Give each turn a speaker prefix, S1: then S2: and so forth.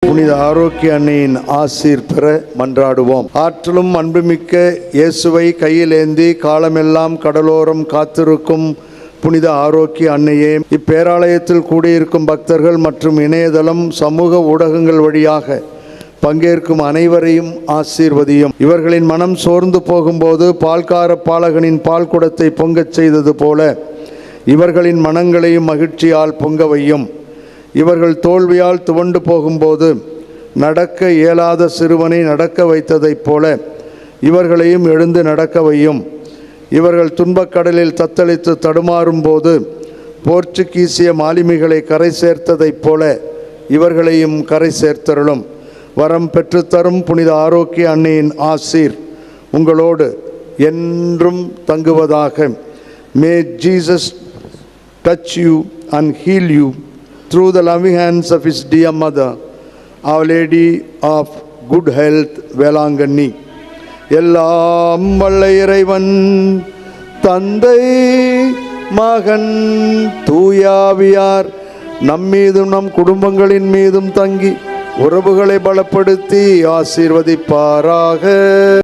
S1: புனித ஆரோக்கிய அன்னையின் ஆசீர் பெற மன்றாடுவோம். ஆற்றலும் அன்புமிக்க இயேசுவை கையில் ஏந்தி காலமெல்லாம் கடலோரம் காத்திருக்கும் புனித ஆரோக்கிய அன்னையே, இப்பேராலயத்தில் கூடியிருக்கும் பக்தர்கள் மற்றும் இணையதளம் சமூக ஊடகங்கள் வழியாக பங்கேற்கும் அனைவரையும் ஆசீர்வதியும். இவர்களின் மனம் சோர்ந்து போகும்போது பால்கார பாலகனின் பால் குடத்தை பொங்கச் செய்தது போல இவர்களின் மனங்களையும் மகிழ்ச்சியால் பொங்க வையும். இவர்கள் தோல்வியால் துவண்டு போகும்போது நடக்க இயலாத சிறுவனை நடக்க வைத்ததைப் போல இவர்களையும் எழுந்து நடக்க வையும். இவர்கள் துன்பக்கடலில் தத்தளித்து தடுமாறும் போது போர்ச்சுகீசிய மாலுமிகளை கரை சேர்த்ததைப் போல இவர்களையும் கரை சேர்த்தருளும். வரம் பெற்றுத்தரும் புனித ஆரோக்கிய அன்னையின் ஆசீர் உங்களோடு என்றும் தங்குவதாக. May Jesus touch you and heal you through the loving hands of his dear mother, Our Lady of Good Health, Velankanni. எல்லாம் வல்ல இறைவன் தந்தை மகன் தூயாவியார் நம்மீதும் நம் குடும்பங்களின் மீதும் தங்கி உறவுகளை பலப்படுத்தி ஆசீர்வதிப்பாராக.